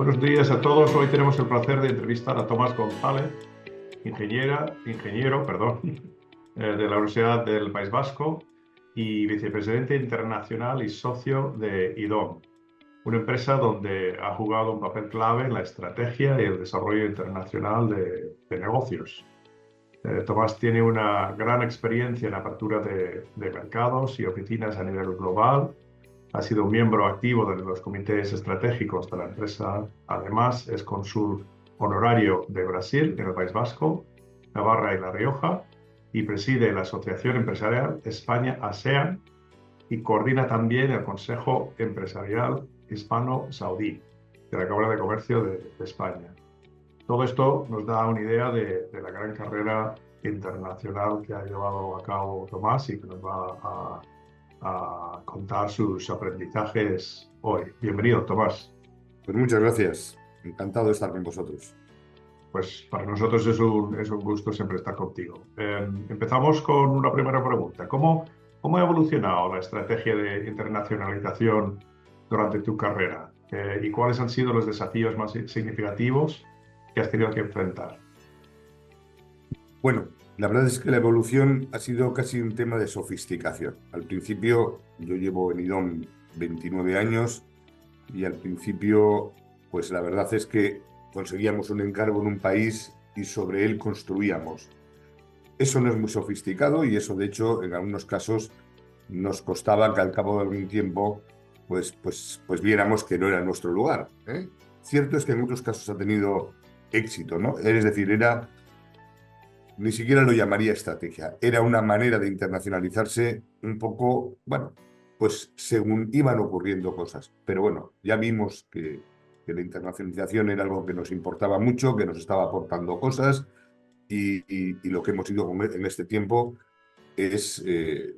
Buenos días a todos. Hoy tenemos el placer de entrevistar a Tomás González, ingeniero, perdón, de la Universidad del País Vasco y vicepresidente internacional y socio de IDOM, una empresa donde ha jugado un papel clave en la estrategia y el desarrollo internacional de negocios. Tomás tiene una gran experiencia en apertura de mercados y oficinas a nivel global. Ha sido un miembro activo de los comités estratégicos de la empresa. Además, es cónsul honorario de Brasil en el País Vasco, Navarra y La Rioja, y preside la Asociación Empresarial España-ASEAN y coordina también el Consejo Empresarial Hispano-Saudí de la Cámara de Comercio de España. Todo esto nos da una idea de la gran carrera internacional que ha llevado a cabo Tomás y que nos va a contar sus aprendizajes hoy. Bienvenido, Tomás. Pues muchas gracias. Encantado de estar con vosotros. Pues para nosotros es un gusto siempre estar contigo. Empezamos con una primera pregunta. ¿Cómo ha evolucionado la estrategia de internacionalización durante tu carrera? ¿Y cuáles han sido los desafíos más significativos que has tenido que enfrentar? Bueno, la verdad es que la evolución ha sido casi un tema de sofisticación. Al principio, yo llevo en IDOM 29 años y al principio, pues la verdad es que conseguíamos un encargo en un país y sobre él construíamos. Eso no es muy sofisticado y eso, de hecho, en algunos casos nos costaba que al cabo de algún tiempo, pues viéramos que no era nuestro lugar, ¿eh? Cierto es que en muchos casos ha tenido éxito, ¿no? Es decir, ni siquiera lo llamaría estrategia, era una manera de internacionalizarse un poco, bueno, pues según iban ocurriendo cosas. Pero bueno, ya vimos que la internacionalización era algo que nos importaba mucho, que nos estaba aportando cosas y lo que hemos ido en este tiempo es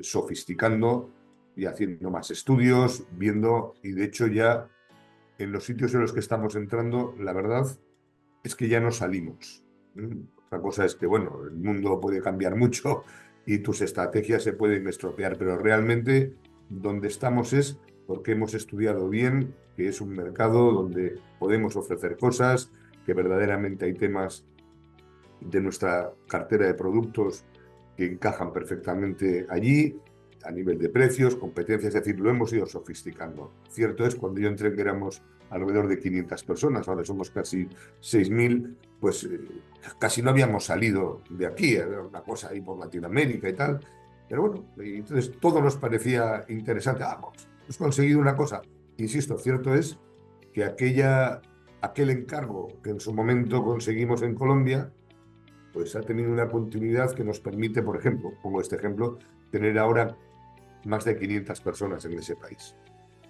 sofisticando y haciendo más estudios, viendo, y de hecho ya en los sitios en los que estamos entrando, la verdad es que ya no salimos. Otra cosa es que, bueno, el mundo puede cambiar mucho y tus estrategias se pueden estropear, pero realmente donde estamos es porque hemos estudiado bien, que es un mercado donde podemos ofrecer cosas, que verdaderamente hay temas de nuestra cartera de productos que encajan perfectamente allí, a nivel de precios, competencias, es decir, lo hemos ido sofisticando. Cierto es, cuando yo entré que éramos alrededor de 500 personas, ahora somos casi 6.000, pues casi no habíamos salido de aquí, era una cosa ahí por Latinoamérica y tal, pero bueno, y entonces todo nos parecía interesante. Vamos, hemos conseguido una cosa. Insisto, cierto es que aquel encargo que en su momento conseguimos en Colombia, pues ha tenido una continuidad que nos permite, por ejemplo, pongo este ejemplo, tener ahora más de 500 personas en ese país.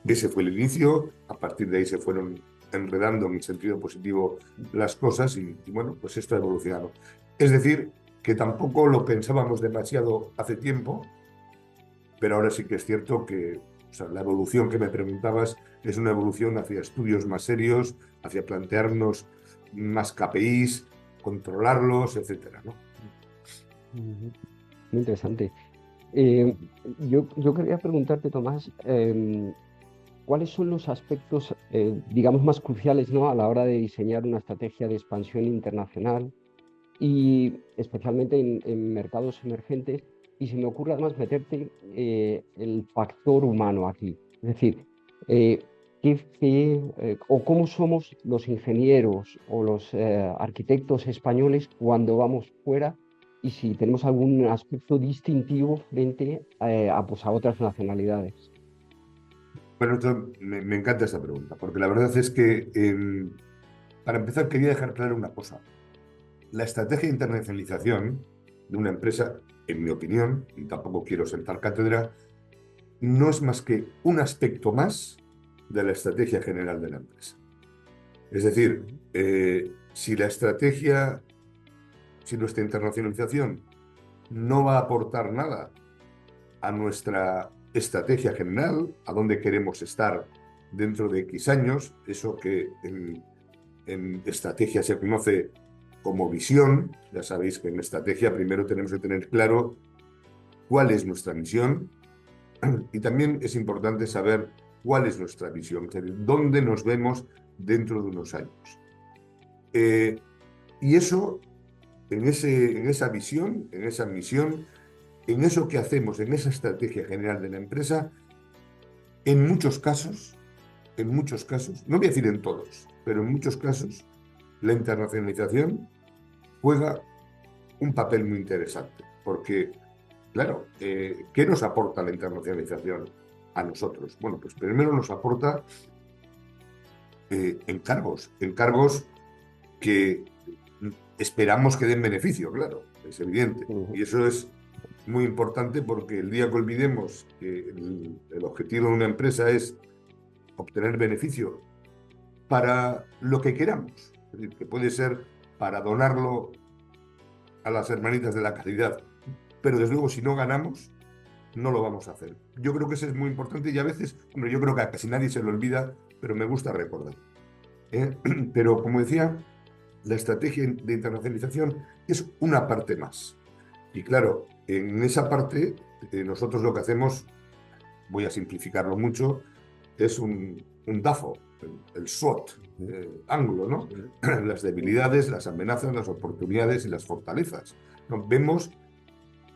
Ese fue el inicio, a partir de ahí se fueron enredando en sentido positivo las cosas y bueno, pues esto ha evolucionado. Es decir, que tampoco lo pensábamos demasiado hace tiempo, pero ahora sí que es cierto que, o sea, la evolución que me preguntabas es una evolución hacia estudios más serios, hacia plantearnos más KPIs, controlarlos, etcétera, ¿no? Ujú. Muy interesante. Eh, yo quería preguntarte, Tomás, ¿cuáles son los aspectos, digamos, más cruciales, ¿no? A la hora de diseñar una estrategia de expansión internacional y especialmente en mercados emergentes? Y se me ocurre además meterte el factor humano aquí. Es decir, eh, o cómo somos los ingenieros o los arquitectos españoles cuando vamos fuera y si tenemos algún aspecto distintivo frente pues, a otras nacionalidades. Bueno, me encanta esta pregunta, porque la verdad es que, para empezar, quería dejar claro una cosa. La estrategia de internacionalización de una empresa, en mi opinión, y tampoco quiero sentar cátedra, no es más que un aspecto más de la estrategia general de la empresa. Es decir, si nuestra internacionalización no va a aportar nada a nuestra estrategia general, a dónde queremos estar dentro de X años, eso que en estrategia se conoce como visión. Ya sabéis que en estrategia primero tenemos que tener claro cuál es nuestra misión y también es importante saber cuál es nuestra visión, es decir, dónde nos vemos dentro de unos años. Y eso, en esa visión, en esa misión, en eso que hacemos, en esa estrategia general de la empresa, en muchos casos, no voy a decir en todos, pero en muchos casos, la internacionalización juega un papel muy interesante, porque, claro, ¿qué nos aporta la internacionalización a nosotros? Bueno, pues primero nos aporta encargos que esperamos que den beneficio, claro, es evidente. Ujú. Y eso es muy importante porque el día que olvidemos que el objetivo de una empresa es obtener beneficio para lo que queramos, es decir, que puede ser para donarlo a las hermanitas de la caridad, pero desde luego si no ganamos, no lo vamos a hacer. Yo creo que eso es muy importante y a veces, hombre, yo creo que a casi nadie se lo olvida, pero me gusta recordar. ¿Eh? Pero como decía, la estrategia de internacionalización es una parte más. Y claro, en esa parte, nosotros lo que hacemos, voy a simplificarlo mucho, es un DAFO, el SWOT, ángulo, ¿no? Sí. Las debilidades, las amenazas, las oportunidades y las fortalezas, ¿no? Vemos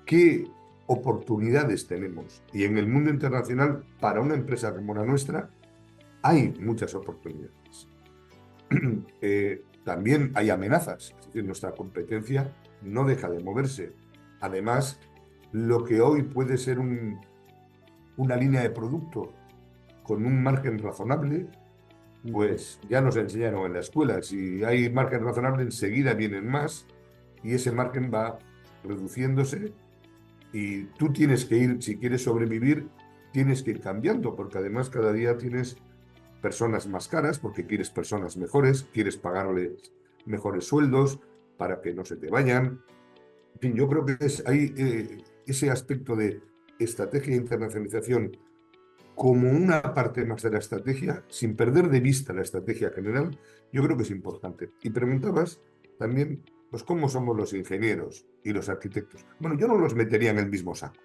qué oportunidades tenemos. Y en el mundo internacional, para una empresa como la nuestra, hay muchas oportunidades. También hay amenazas, es decir, nuestra competencia no deja de moverse. Además, lo que hoy puede ser una línea de producto con un margen razonable, pues ya nos enseñaron en la escuela, si hay margen razonable, enseguida vienen más y ese margen va reduciéndose y tú tienes que ir, si quieres sobrevivir, tienes que ir cambiando, porque además cada día tienes personas más caras, porque quieres personas mejores, quieres pagarles mejores sueldos para que no se te vayan. En fin, yo creo que hay ese aspecto de estrategia de internacionalización como una parte más de la estrategia, sin perder de vista la estrategia general, yo creo que es importante. Y preguntabas también, pues, ¿cómo somos los ingenieros y los arquitectos? Bueno, yo no los metería en el mismo saco,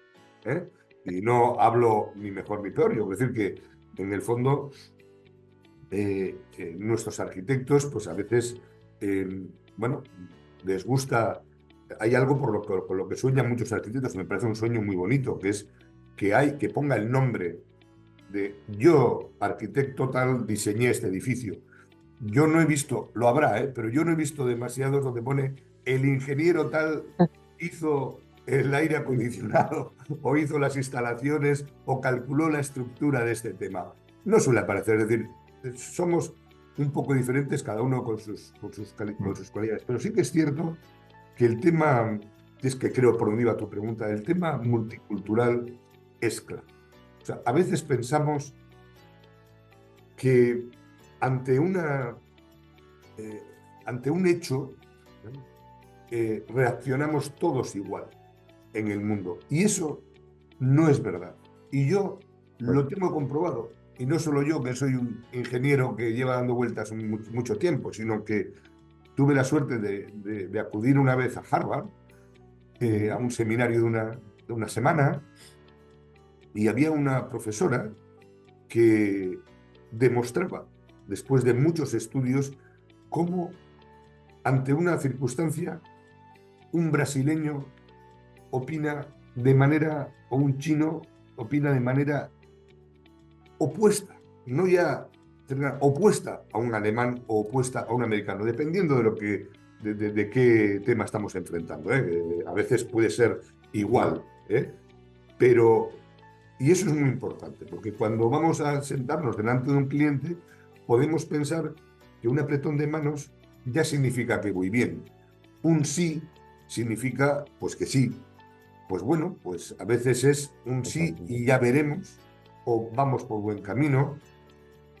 ¿eh? Y no hablo ni mejor ni peor, yo quiero decir que en el fondo nuestros arquitectos, pues a veces, bueno, les gusta, hay algo por lo que sueñan muchos arquitectos, me parece un sueño muy bonito, que es que ponga el nombre de yo, arquitecto tal, diseñé este edificio. Yo no he visto, lo habrá, pero yo no he visto demasiados donde pone el ingeniero tal hizo el aire acondicionado o hizo las instalaciones o calculó la estructura de este tema. No suele aparecer, es decir, somos un poco diferentes cada uno con sus cualidades, pero sí que es cierto que el tema, es que creo por donde iba tu pregunta, el tema multicultural es clave. O sea, a veces pensamos que ante eh, ante un hecho reaccionamos todos igual en el mundo. Y eso no es verdad. Y yo lo tengo comprobado. Y no solo yo, que soy un ingeniero que lleva dando vueltas mucho tiempo, sino que tuve la suerte de acudir una vez a Harvard, a un seminario de una semana, y había una profesora que demostraba, después de muchos estudios, cómo ante una circunstancia un brasileño opina de manera, o un chino opina de manera opuesta, no ya opuesta a un alemán o opuesta a un americano, dependiendo de lo que, de qué tema estamos enfrentando, ¿eh? A veces puede ser igual, ¿eh? Pero, y eso es muy importante, porque cuando vamos a sentarnos delante de un cliente, podemos pensar que un apretón de manos ya significa que voy bien. Un sí significa, pues que sí. Pues bueno, pues a veces es un sí Totalmente. y ya veremos, o vamos por buen camino.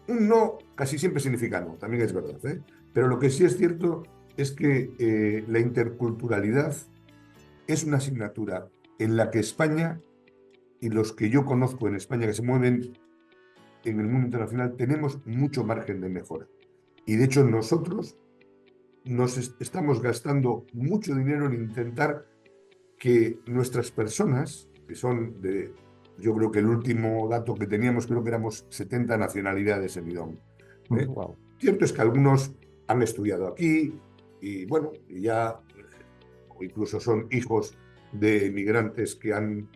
Un no casi siempre significa no, también es verdad, ¿eh? Pero lo que sí es cierto es que la interculturalidad es una asignatura en la que España y los que yo conozco en España que se mueven en el mundo internacional tenemos mucho margen de mejora. Y de hecho nosotros estamos gastando mucho dinero en intentar que nuestras personas, que son yo creo que el último dato que teníamos, creo que éramos 70 nacionalidades en IDOM. Wow. Cierto es que algunos han estudiado aquí y bueno, y ya, o incluso son hijos de emigrantes que han...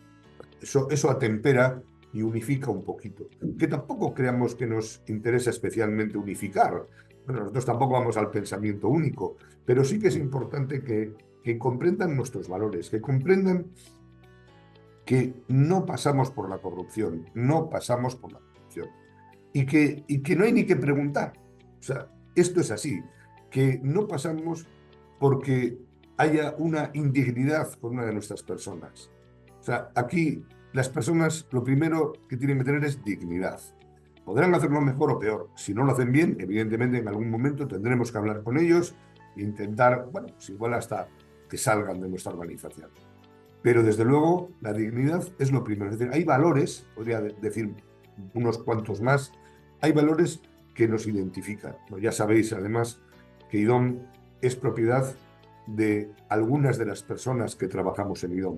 Eso atempera y unifica un poquito. Que tampoco creamos que nos interesa especialmente unificar. Bueno, nosotros tampoco vamos al pensamiento único, pero sí que es importante que comprendan nuestros valores, que comprendan que no pasamos por la corrupción, no pasamos por la corrupción. Y que no hay ni que preguntar. O sea, esto es así, que no pasamos porque haya una indignidad con una de nuestras personas. O sea, aquí las personas lo primero que tienen que tener es dignidad. Podrán hacerlo mejor o peor. Si no lo hacen bien, evidentemente en algún momento tendremos que hablar con ellos e intentar, bueno, pues igual hasta que salgan de nuestra organización. Pero desde luego la dignidad es lo primero. Es decir, hay valores, podría decir unos cuantos más, hay valores que nos identifican. Ya sabéis además que IDOM es propiedad de algunas de las personas que trabajamos en IDOM,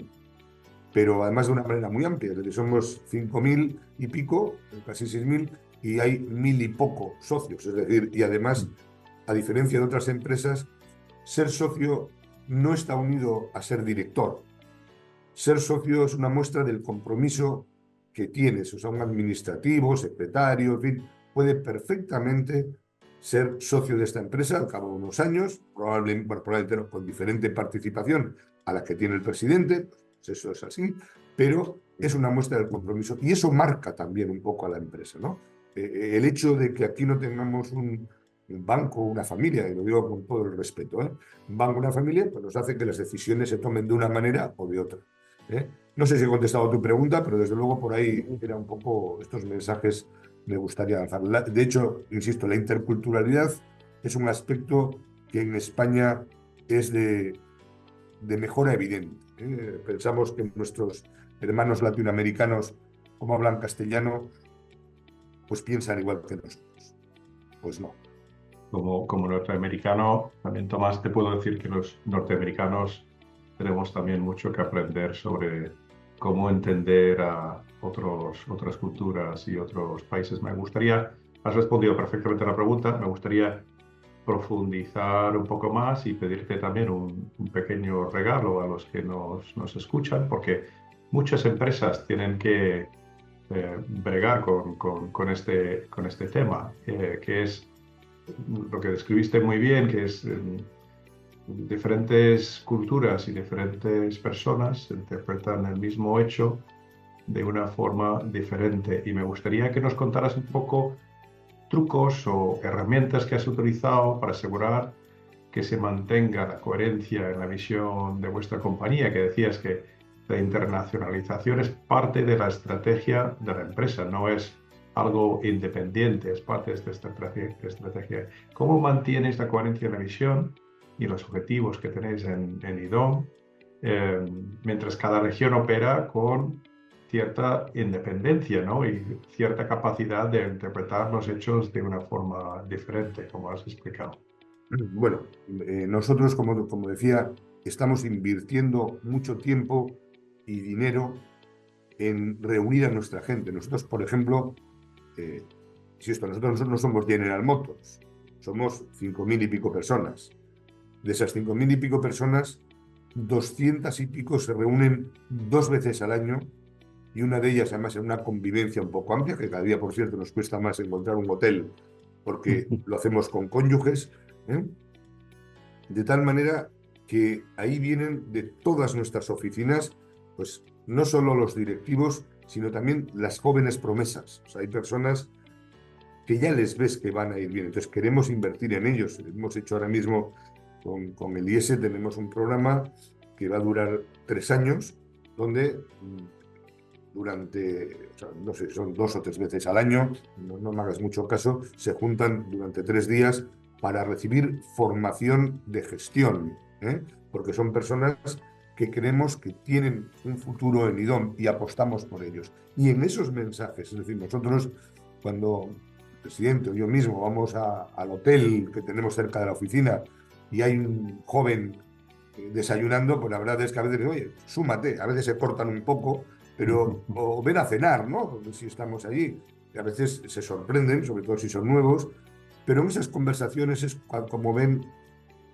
pero además de una manera muy amplia. Es decir, somos 5.000 y pico, casi 6.000, y hay 1.000 y poco socios. Es decir, y además, a diferencia de otras empresas, ser socio no está unido a ser director. Ser socio es una muestra del compromiso que tienes. O sea, un administrativo, secretario, en fin, puede perfectamente ser socio de esta empresa al cabo de unos años, probablemente no, con diferente participación a la que tiene el presidente, pues eso es así, pero es una muestra del compromiso y eso marca también un poco a la empresa, ¿no? El hecho de que aquí no tengamos un banco, una familia, y lo digo con todo el respeto, un banco, una familia, pues nos hace que las decisiones se tomen de una manera o de otra. No sé si he contestado a tu pregunta, pero desde luego por ahí era un poco estos mensajes me gustaría lanzar. De hecho, insisto, la interculturalidad es un aspecto que en España es de mejora evidente. Pensamos que nuestros hermanos latinoamericanos, como hablan castellano, pues piensan igual que nosotros. Pues no. Como norteamericano, también Tomás, te puedo decir que los norteamericanos tenemos también mucho que aprender sobre cómo entender a otras culturas y otros países. Has respondido perfectamente a la pregunta, me gustaría profundizar un poco más y pedirte también un pequeño regalo a los que nos escuchan, porque muchas empresas tienen que bregar con este tema, que es lo que describiste muy bien, que es diferentes culturas y diferentes personas interpretan el mismo hecho de una forma diferente. Y me gustaría que nos contaras un poco trucos o herramientas que has utilizado para asegurar que se mantenga la coherencia en la visión de vuestra compañía, que decías que la internacionalización es parte de la estrategia de la empresa, no es algo independiente, es parte de esta estrategia. ¿Cómo mantienes la coherencia en la visión y los objetivos que tenéis en IDOM, mientras cada región opera con cierta independencia, ¿no? Y cierta capacidad de interpretar los hechos de una forma diferente, como has explicado? Bueno, nosotros, como decía, estamos invirtiendo mucho tiempo y dinero en reunir a nuestra gente. Nosotros, por ejemplo, nosotros no somos General Motors, somos 5.000 y pico personas. De esas 5.000 y pico personas, 200 y pico se reúnen 2 veces al año y una de ellas además en una convivencia un poco amplia, que cada día, por cierto, nos cuesta más encontrar un hotel porque lo hacemos con cónyuges, de tal manera que ahí vienen de todas nuestras oficinas, pues no solo los directivos, sino también las jóvenes promesas. O sea, hay personas que ya les ves que van a ir bien, entonces queremos invertir en ellos. Hemos hecho ahora mismo con el IES, tenemos un programa que va a durar 3 años, donde durante, o sea, no sé, son 2 o 3 veces al año, no me hagas mucho caso, se juntan durante 3 días para recibir formación de gestión, porque son personas que creemos que tienen un futuro en IDOM y apostamos por ellos. Y en esos mensajes, es decir, nosotros cuando el presidente o yo mismo vamos al hotel que tenemos cerca de la oficina y hay un joven desayunando, pues la verdad es que a veces, oye, súmate, a veces se cortan un poco, pero, o ven a cenar, ¿no? Si estamos allí. Y a veces se sorprenden, sobre todo si son nuevos, pero en esas conversaciones es como ven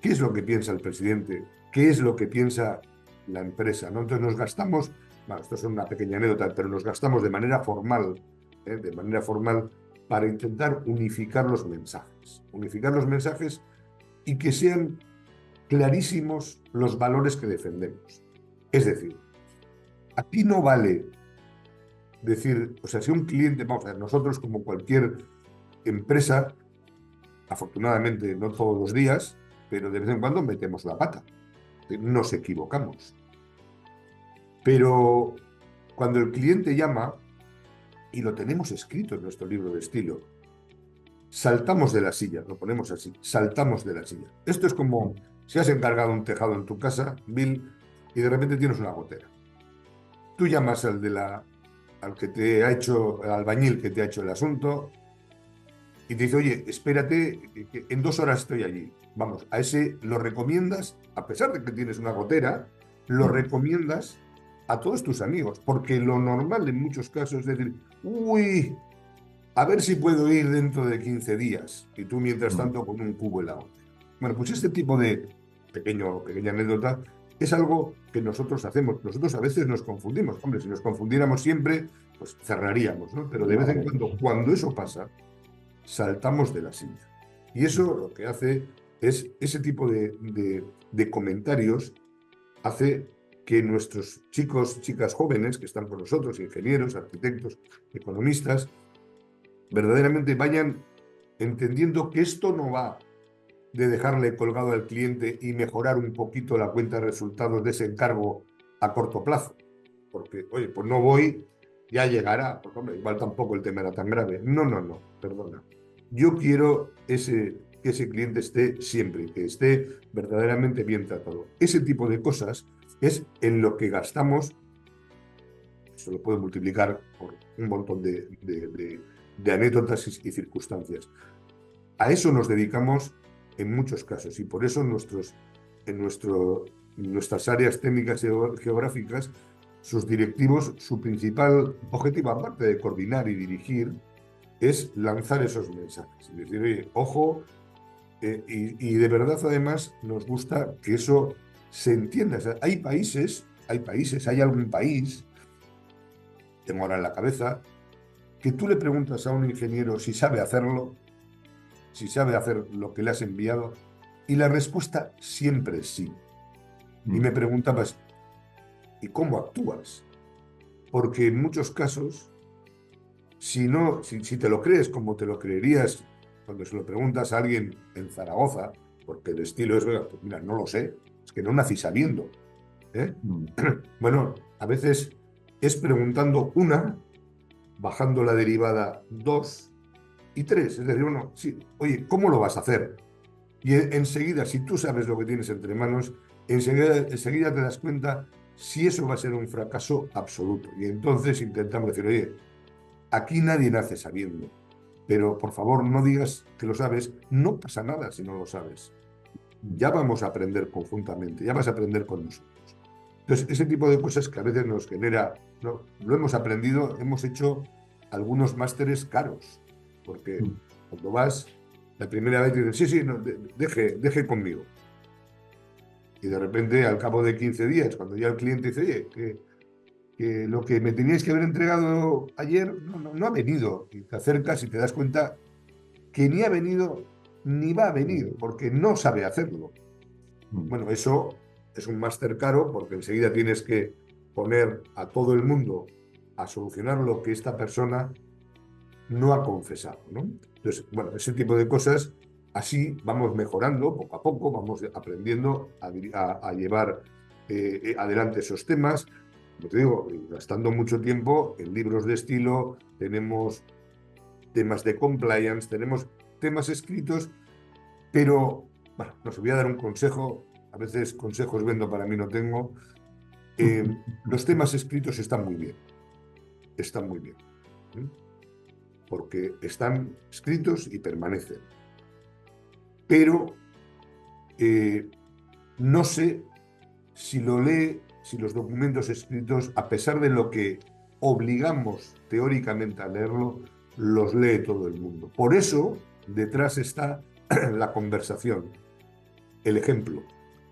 qué es lo que piensa el presidente, qué es lo que piensa la empresa, ¿no? Entonces nos gastamos, bueno, esto es una pequeña anécdota, pero nos gastamos de manera formal, para intentar unificar los mensajes y que sean clarísimos los valores que defendemos. Es decir, aquí no vale decir, o sea, si un cliente, vamos a ver, nosotros como cualquier empresa, afortunadamente no todos los días, pero de vez en cuando metemos la pata, nos equivocamos. Pero cuando el cliente llama, y lo tenemos escrito en nuestro libro de estilo, saltamos de la silla, lo ponemos así, saltamos de la silla. Esto es como si has encargado un tejado en tu casa, Bill, y de repente tienes una gotera. Tú llamas al que te ha hecho, al albañil que te ha hecho el asunto, y te dice, oye, espérate, que en 2 horas estoy allí. Vamos, a ese lo recomiendas, a pesar de que tienes una gotera, lo recomiendas a todos tus amigos, porque lo normal en muchos casos es decir, uy, a ver si puedo ir dentro de 15 días, y tú mientras tanto con un cubo helado. Bueno, pues este tipo de pequeña anécdota es algo que nosotros hacemos. Nosotros a veces nos confundimos. Hombre, si nos confundiéramos siempre, pues cerraríamos, ¿no? Pero de vez en Madre cuando, mía. cuando eso pasa, saltamos de la silla. Y eso lo que hace es ese tipo de comentarios hace que nuestros chicos, chicas jóvenes que están con nosotros, ingenieros, arquitectos, economistas, verdaderamente vayan entendiendo que esto no va de dejarle colgado al cliente y mejorar un poquito la cuenta de resultados de ese encargo a corto plazo. Porque, oye, pues no voy, ya llegará. Porque, hombre, igual tampoco el tema era tan grave. No, no, no, perdona. Yo quiero que ese cliente esté siempre, que esté verdaderamente bien tratado. Ese tipo de cosas es en lo que gastamos, se lo puedo multiplicar por un montón de anécdotas y circunstancias. A eso nos dedicamos en muchos casos y por eso en nuestras áreas técnicas y geográficas, sus directivos, su principal objetivo, aparte de coordinar y dirigir, es lanzar esos mensajes. Es decir, oye, ojo, y de verdad además nos gusta que eso se entienda. O sea, hay algún país, tengo ahora en la cabeza, que tú le preguntas a un ingeniero si sabe hacerlo, si sabe hacer lo que le has enviado, y la respuesta siempre es sí. Y me preguntabas, ¿y cómo actúas? Porque en muchos casos, si no, si te lo crees como te lo creerías cuando se lo preguntas a alguien en Zaragoza, porque el estilo es, "Oiga, pues mira, no lo sé, es que no nací sabiendo, ¿eh?". Bueno, a veces es preguntando una, bajando la derivada 2 y 3. Es decir, bueno, sí, oye, ¿cómo lo vas a hacer? Y enseguida, si tú sabes lo que tienes entre manos, enseguida te das cuenta si eso va a ser un fracaso absoluto. Y entonces intentamos decir, oye, aquí nadie nace sabiendo, pero por favor no digas que lo sabes, no pasa nada si no lo sabes. Ya vamos a aprender conjuntamente, ya vas a aprender con nosotros. Entonces, ese tipo de cosas que a veces nos genera, ¿no? Lo hemos aprendido, hemos hecho algunos másteres caros, porque cuando vas la primera vez te dicen, sí, sí, no, deje conmigo. Y de repente, al cabo de 15 días, cuando ya el cliente dice, oye, que lo que me teníais que haber entregado ayer no ha venido, y te acercas y te das cuenta que ni ha venido ni va a venir, porque no sabe hacerlo. Bueno, eso es un máster caro porque enseguida tienes que poner a todo el mundo a solucionar lo que esta persona no ha confesado, ¿no? Entonces, bueno, ese tipo de cosas, así vamos mejorando poco a poco, vamos aprendiendo a llevar adelante esos temas. Como te digo, gastando mucho tiempo en libros de estilo, tenemos temas de compliance, tenemos temas escritos, pero, bueno, os voy a dar un consejo, a veces consejos vendo, para mí no tengo. Los temas escritos están muy bien, ¿eh? Porque están escritos y permanecen. Pero no sé si lo lee, si los documentos escritos, a pesar de lo que obligamos teóricamente a leerlo, los lee todo el mundo. Por eso, detrás está la conversación, el ejemplo,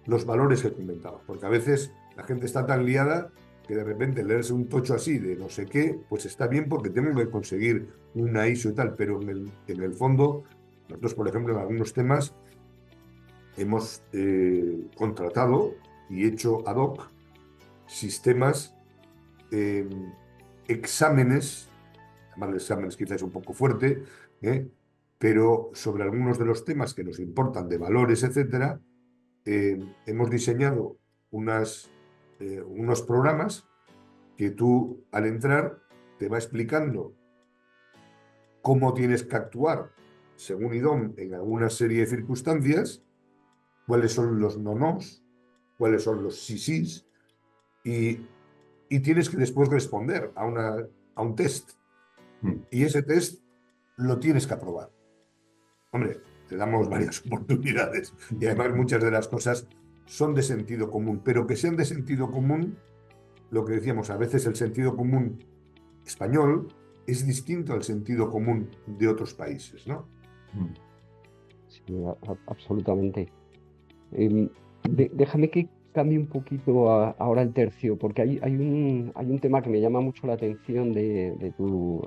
los valores que comentaba, porque a veces la gente está tan liada que de repente leerse un tocho así de no sé qué, pues está bien porque tengo que conseguir una ISO y tal, pero en el fondo, nosotros, por ejemplo, en algunos temas hemos contratado y hecho ad hoc sistemas, exámenes, además el examen quizás es un poco fuerte, pero sobre algunos de los temas que nos importan de valores, etcétera, hemos diseñado unos programas que tú al entrar te va explicando cómo tienes que actuar según IDOM en alguna serie de circunstancias, cuáles son los no-nos, cuáles son los sí-sís, y tienes que después responder a un test. Y ese test lo tienes que aprobar. Hombre, te damos varias oportunidades y además muchas de las cosas son de sentido común, pero que sean de sentido común, lo que decíamos, a veces el sentido común español es distinto al sentido común de otros países, ¿no? Sí, absolutamente. Em, Déjame que cambie un poquito ahora el tercio, porque hay un tema que me llama mucho la atención de tu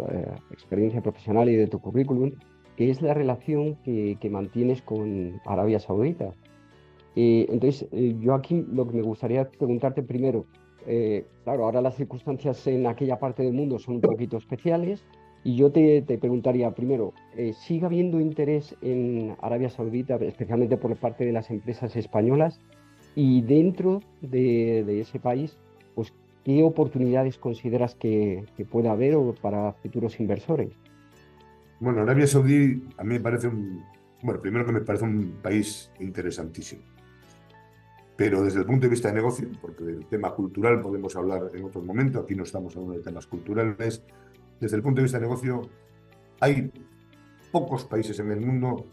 experiencia profesional y de tu currículum, que es la relación que mantienes con Arabia Saudita. Entonces, yo aquí lo que me gustaría preguntarte primero, claro, ahora las circunstancias en aquella parte del mundo son un poquito especiales, y yo te preguntaría primero, ¿sigue habiendo interés en Arabia Saudita, especialmente por parte de las empresas españolas? Y dentro de ese país, pues, ¿qué oportunidades consideras que puede haber o para futuros inversores? Bueno, Arabia Saudí a mí me parece bueno, primero que me parece un país interesantísimo, pero desde el punto de vista de negocio, porque del tema cultural podemos hablar en otro momento, aquí no estamos hablando de temas culturales, desde el punto de vista de negocio hay pocos países en el mundo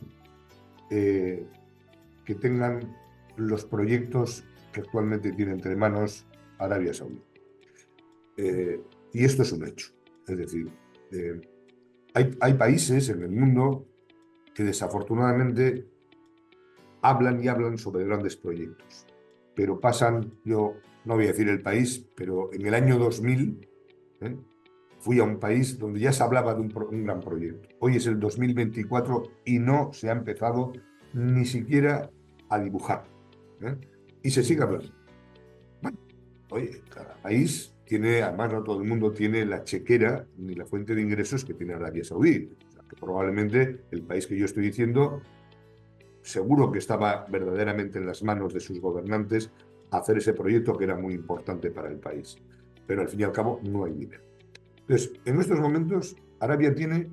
que tengan los proyectos que actualmente tiene entre manos Arabia Saudí. Y esto es un hecho. Es decir, hay países en el mundo que desafortunadamente hablan y hablan sobre grandes proyectos, pero pasan, yo no voy a decir el país, pero en el año 2000 fui a un país donde ya se hablaba de un gran proyecto. Hoy es el 2024 y no se ha empezado ni siquiera a dibujar. Y se sigue hablando. Bueno, oye, cada país tiene, además no todo el mundo tiene la chequera ni la fuente de ingresos que tiene Arabia Saudí. O sea, que probablemente el país que yo estoy diciendo, seguro que estaba verdaderamente en las manos de sus gobernantes hacer ese proyecto que era muy importante para el país. Pero al fin y al cabo no hay dinero. Entonces, en estos momentos, Arabia tiene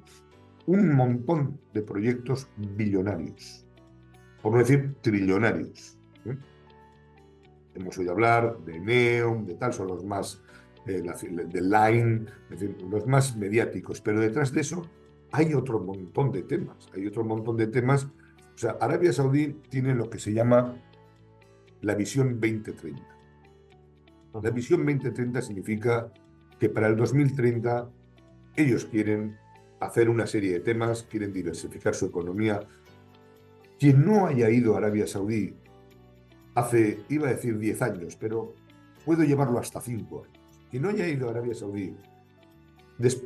un montón de proyectos billonarios, por no decir trillonarios. Hemos oído hablar de Neom, de tal, son los más, de Line, es decir, los más mediáticos, pero detrás de eso hay otro montón de temas, O sea, Arabia Saudí tiene lo que se llama la Visión 2030. La Ajá. Visión 2030 significa que para el 2030 ellos quieren hacer una serie de temas, quieren diversificar su economía. Quien no haya ido a Arabia Saudí hace, iba a decir 10 años, pero puedo llevarlo hasta 5 años. Quien no haya ido a Arabia Saudí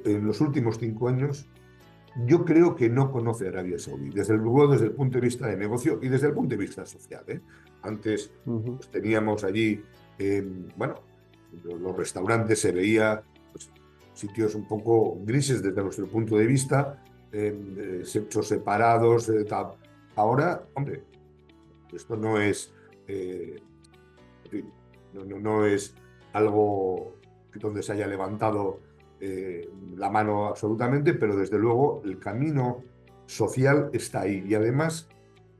en los últimos 5 años, yo creo que no conoce Arabia Saudí, desde el punto de vista de negocio y desde el punto de vista social. Antes Ujú. pues, teníamos allí, bueno, los restaurantes se veía pues, sitios un poco grises desde nuestro punto de vista, sexos separados, tal. Ahora, hombre, esto no es, en fin, no es algo donde se haya levantado la mano absolutamente, pero desde luego el camino social está ahí y además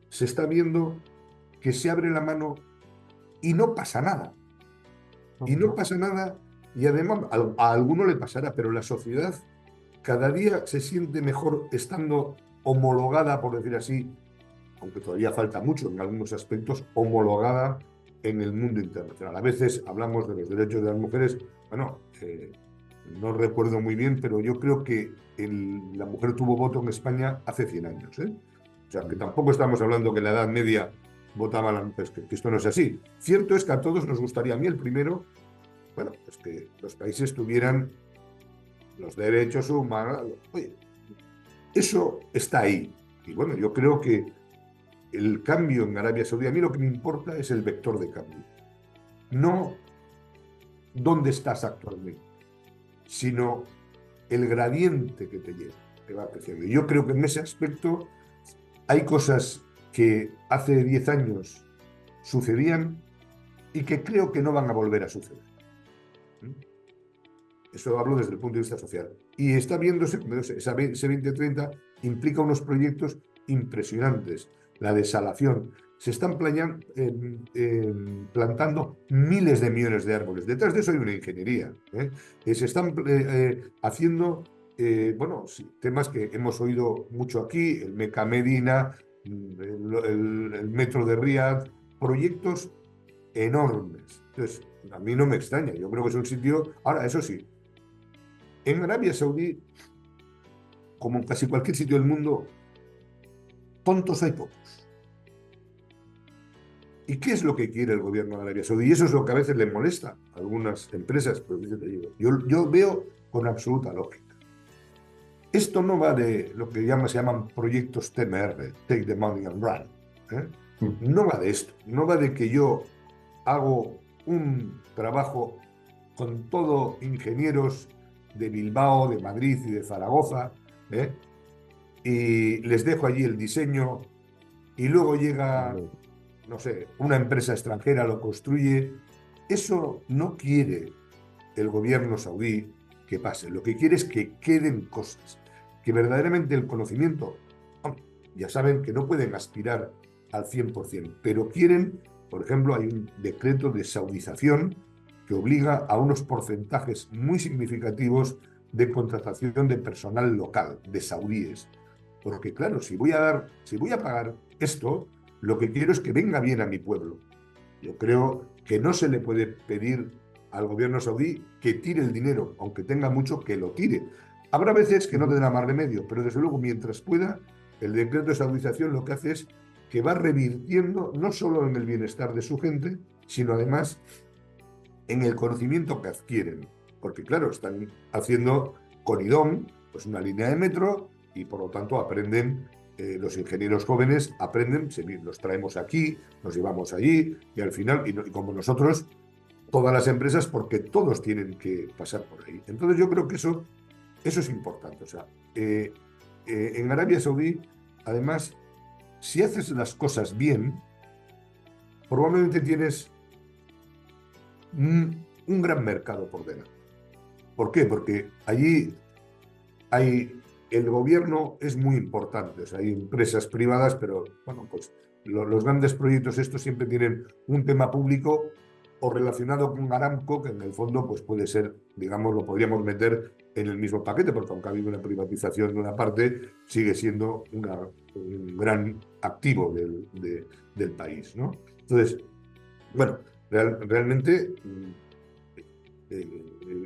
se está viendo que se abre la mano y no pasa nada. Y no Ajá. pasa nada y además a alguno le pasará, pero la sociedad cada día se siente mejor estando homologada, por decir así, aunque todavía falta mucho en algunos aspectos, homologada en el mundo internacional. A veces hablamos de los derechos de las mujeres, bueno, no recuerdo muy bien, pero yo creo que la mujer tuvo voto en España hace 100 años, ¿eh? O sea, que tampoco estamos hablando que en la Edad Media votaban las mujeres, que esto no es así. Cierto es que a todos nos gustaría, a mí el primero, bueno, pues que los países tuvieran los derechos humanos. Oye, eso está ahí. Y bueno, yo creo que el cambio en Arabia Saudí, a mí lo que me importa es el vector de cambio. No dónde estás actualmente, sino el gradiente que te lleva, que va creciendo. Y yo creo que en ese aspecto hay cosas que hace 10 años sucedían y que creo que no van a volver a suceder. Eso hablo desde el punto de vista social. Y está viéndose, ese 2030 implica unos proyectos impresionantes. La desalación. Se están plantando miles de millones de árboles. Detrás de eso hay una ingeniería. Se están haciendo, bueno, sí, temas que hemos oído mucho aquí, el Meca Medina, el metro de Riad, proyectos enormes. Entonces, a mí no me extraña. Yo creo que es un sitio... Ahora, eso sí, en Arabia Saudí, como en casi cualquier sitio del mundo, tontos hay pocos. ¿Y qué es lo que quiere el gobierno de Arabia Saudí? Y eso es lo que a veces le molesta a algunas empresas, pero yo veo con absoluta lógica. Esto no va de lo que se llaman proyectos TMR, Take the Money and Run. No va de esto, no va de que yo hago un trabajo con todo ingenieros de Bilbao, de Madrid y de Zaragoza, y les dejo allí el diseño y luego llega, no sé, una empresa extranjera, lo construye. Eso no quiere el gobierno saudí que pase. Lo que quiere es que queden cosas, que verdaderamente el conocimiento, ya saben que no pueden aspirar al 100%, pero quieren, por ejemplo, hay un decreto de saudización que obliga a unos porcentajes muy significativos de contratación de personal local, de saudíes. Porque claro, si voy a pagar esto, lo que quiero es que venga bien a mi pueblo. Yo creo que no se le puede pedir al gobierno saudí que tire el dinero, aunque tenga mucho, que lo tire. Habrá veces que no tendrá más remedio, pero desde luego mientras pueda, el decreto de saudización lo que hace es que va revirtiendo no solo en el bienestar de su gente, sino además en el conocimiento que adquieren. Porque claro, están haciendo con IDOM pues una línea de metro y por lo tanto aprenden, los ingenieros jóvenes aprenden, los traemos aquí, nos llevamos allí y al final, y como nosotros, todas las empresas, porque todos tienen que pasar por ahí. Entonces yo creo que eso es importante. O sea, en Arabia Saudí, además, si haces las cosas bien, probablemente tienes un gran mercado por delante. ¿Por qué? Porque allí el gobierno es muy importante. O sea, hay empresas privadas, pero bueno, pues los grandes proyectos estos siempre tienen un tema público o relacionado con Aramco, que en el fondo pues puede ser, digamos, lo podríamos meter en el mismo paquete, porque aunque ha habido una privatización de una parte, sigue siendo un gran activo del país, ¿no? Entonces, bueno, realmente,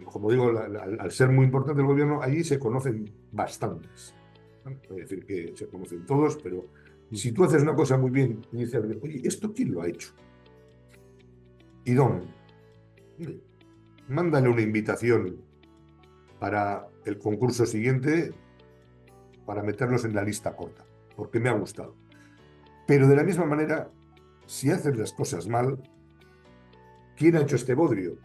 como digo, al ser muy importante el gobierno, allí se conocen bastantes, ¿no? Es decir, que se conocen todos, pero si tú haces una cosa muy bien y dices, oye, ¿esto quién lo ha hecho? ¿Y dónde? Mándale una invitación para el concurso siguiente para meterlos en la lista corta, porque me ha gustado. Pero de la misma manera, si haces las cosas mal, ¿quién ha hecho este bodrio?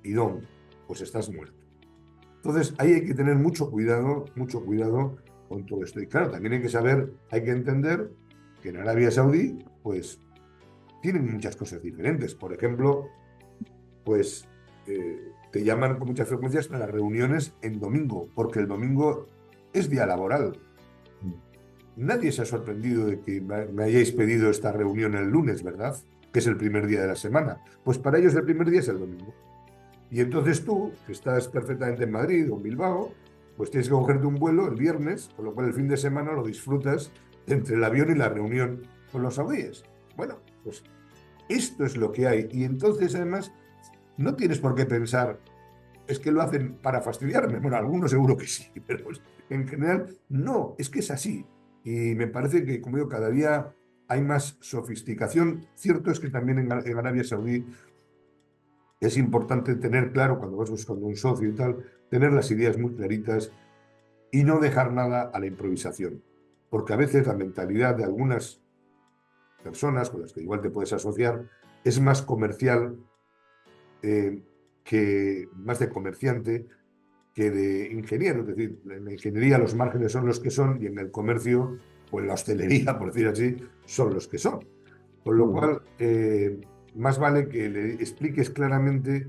¿Y dónde? Pues estás muerto. Entonces, ahí hay que tener mucho cuidado con todo esto. Y claro, también hay que saber, hay que entender que en Arabia Saudí, pues, tienen muchas cosas diferentes. Por ejemplo, pues, te llaman con muchas frecuencias a las reuniones en domingo, porque el domingo es día laboral. Nadie se ha sorprendido de que me hayáis pedido esta reunión el lunes, ¿verdad? Que es el primer día de la semana. Pues para ellos el primer día es el domingo. Y entonces tú, que estás perfectamente en Madrid o en Bilbao, pues tienes que cogerte un vuelo el viernes, con lo cual el fin de semana lo disfrutas entre el avión y la reunión con los saudíes. Bueno, pues esto es lo que hay. Y entonces, además, no tienes por qué pensar es que lo hacen para fastidiarme. Bueno, algunos seguro que sí, pero en general no, es que es así. Y me parece que, como digo, cada día hay más sofisticación. Cierto es que también en Arabia Saudí es importante tener claro, cuando vas buscando un socio y tal, tener las ideas muy claritas y no dejar nada a la improvisación. Porque a veces la mentalidad de algunas personas con las que igual te puedes asociar es más comercial, eh, más de comerciante que de ingeniero. Es decir, en la ingeniería los márgenes son los que son y en el comercio o en la hostelería, por decir así, son los que son. Con lo Ujú. cual, más vale que le expliques claramente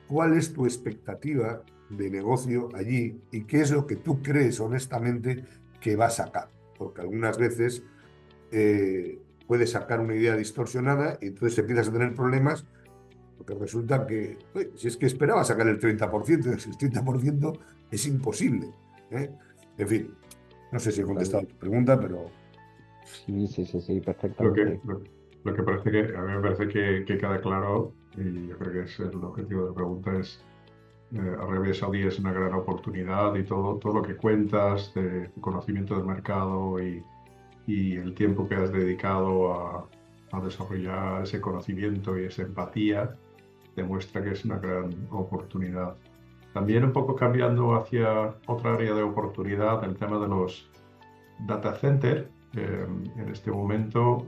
cuál es tu expectativa de negocio allí y qué es lo que tú crees honestamente que va a sacar. Porque algunas veces puedes sacar una idea distorsionada y entonces empiezas a tener problemas porque resulta que, oye, si es que esperaba sacar el 30%, el 30% es imposible. ¿Eh? En fin, no sé si he contestado a tu pregunta, pero Sí, sí, sí, sí, Lo que, perfectamente. lo, lo que parece que, a mí me parece que queda claro, y yo creo que es el objetivo de la pregunta, es Arabia Saudí es una gran oportunidad y todo lo que cuentas de tu conocimiento del mercado y el tiempo que has dedicado a desarrollar ese conocimiento y esa empatía demuestra que es una gran oportunidad. También un poco cambiando hacia otra área de oportunidad, el tema de los data centers. En este momento,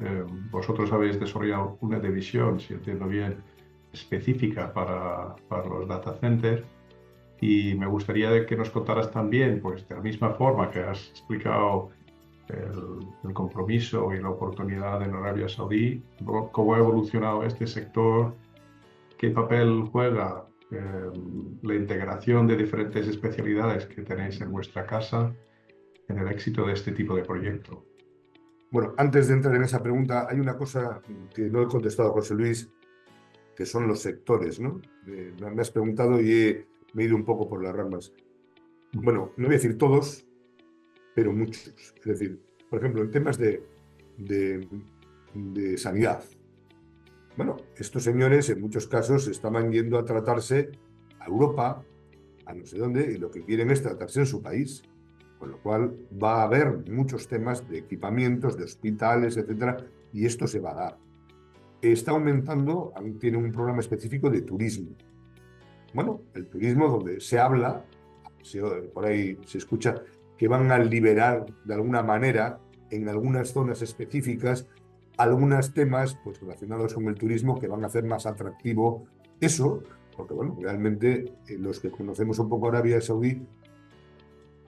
vosotros habéis desarrollado una división, si entiendo bien, específica para los data centers. Y me gustaría de que nos contaras también, pues de la misma forma que has explicado el compromiso y la oportunidad en Arabia Saudí, cómo ha evolucionado este sector, qué papel juega la integración de diferentes especialidades que tenéis en vuestra casa en el éxito de este tipo de proyecto. bueno, antes de entrar en esa pregunta, hay una cosa que no he contestado a José Luis, que son los sectores, ¿no? Me has preguntado y me he ido un poco por las ramas. Bueno, no voy a decir todos, pero muchos. Es decir, por ejemplo, en temas de, de sanidad. Bueno, estos señores en muchos casos estaban yendo a tratarse a Europa, a no sé dónde, y lo que quieren es tratarse en su país. Con lo cual va a haber muchos temas de equipamientos, de hospitales, etcétera, y esto se va a dar. Está aumentando, tiene un programa específico de turismo. Bueno, el turismo donde se habla, por ahí se escucha, que van a liberar de alguna manera en algunas zonas específicas algunos temas pues, relacionados con el turismo que van a hacer más atractivo eso, porque bueno, realmente los que conocemos un poco Arabia Saudí,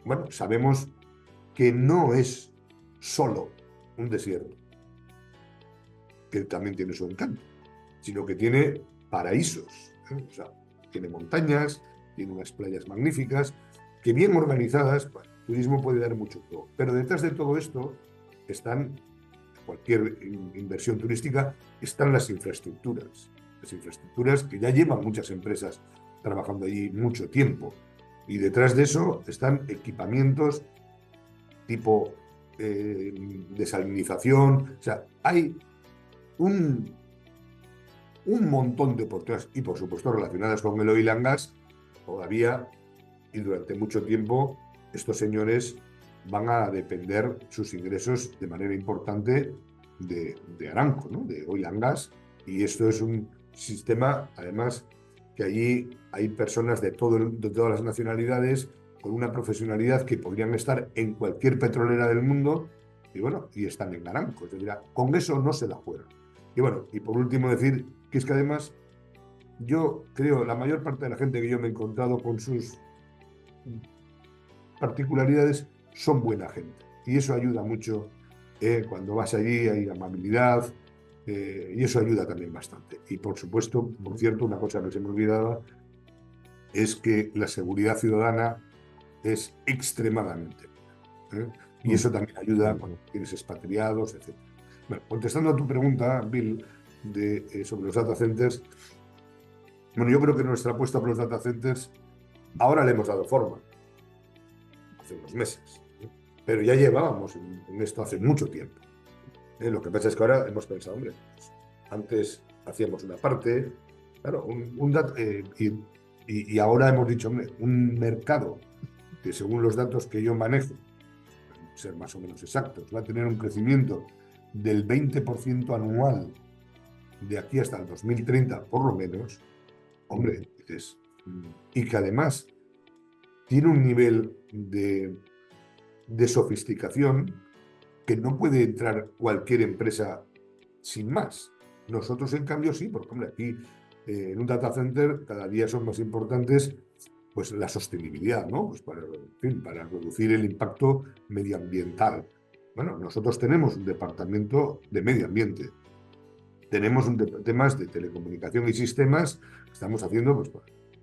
bueno, sabemos que no es solo un desierto, que también tiene su encanto, sino que tiene paraísos, ¿eh? O sea, tiene montañas, tiene unas playas magníficas, que bien organizadas, bueno, el turismo puede dar mucho juego. Pero detrás de todo esto están, cualquier inversión turística, están las infraestructuras que ya llevan muchas empresas trabajando allí mucho tiempo. Y detrás de eso están equipamientos tipo desalinización, o sea, hay un, un montón de oportunidades y por supuesto relacionadas con el oil and gas todavía y durante mucho tiempo estos señores van a depender sus ingresos de manera importante de Aramco, ¿no? De oil and gas, y esto es un sistema además que allí hay personas de todas las nacionalidades con una profesionalidad que podrían estar en cualquier petrolera del mundo y bueno, y están en Aramco. Es decir, con eso no se la juegan. Y bueno, y por último decir que es que además yo creo la mayor parte de la gente que yo me he encontrado con sus particularidades son buena gente. Y eso ayuda mucho cuando vas allí, hay amabilidad y eso ayuda también bastante. Y por supuesto, por cierto, una cosa que se me olvidaba es que la seguridad ciudadana es extremadamente buena, ¿eh? Y eso también ayuda cuando tienes expatriados, etc. Bueno, contestando a tu pregunta, Bill, sobre los data centers, bueno, yo creo que nuestra apuesta por los data centers ahora le hemos dado forma, hace unos meses, ¿eh? Pero ya llevábamos en esto hace mucho tiempo. Lo que pasa es que ahora hemos pensado, hombre, pues, antes hacíamos una parte, claro, y y ahora hemos dicho, hombre, un mercado que según los datos que yo manejo, ser más o menos exactos, va a tener un crecimiento del 20% anual de aquí hasta el 2030, por lo menos, hombre, dices, y que además tiene un nivel de sofisticación que no puede entrar cualquier empresa sin más. Nosotros, en cambio, sí, porque hombre, aquí en un data center cada día son más importantes pues la sostenibilidad, ¿no? Pues para, en fin, para reducir el impacto medioambiental. Bueno, nosotros tenemos un departamento de medio ambiente, tenemos temas de telecomunicación y sistemas, estamos haciendo pues,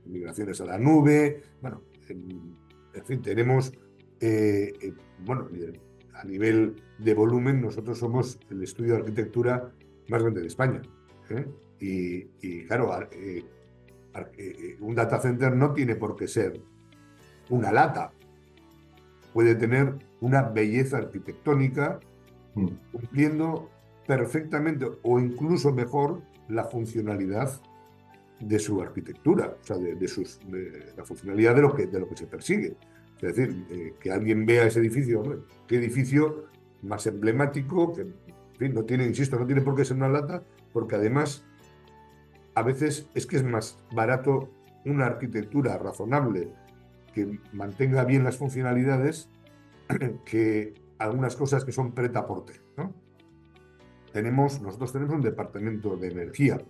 migraciones a la nube, bueno, en fin, tenemos, bueno, a nivel de volumen, nosotros somos el estudio de arquitectura más grande de España. ¿Eh? Y claro, un data center no tiene por qué ser una lata, puede tener una belleza arquitectónica cumpliendo perfectamente o incluso mejor la funcionalidad de su arquitectura, o sea, de la funcionalidad de lo que se persigue. Es decir, que alguien vea ese edificio, hombre, qué edificio más emblemático, que en fin, no tiene, insisto, no tiene por qué ser una lata, porque además a veces es que es más barato una arquitectura razonable que mantenga bien las funcionalidades que algunas cosas que son prêt-à-porter, ¿no? Nosotros tenemos un departamento de energía.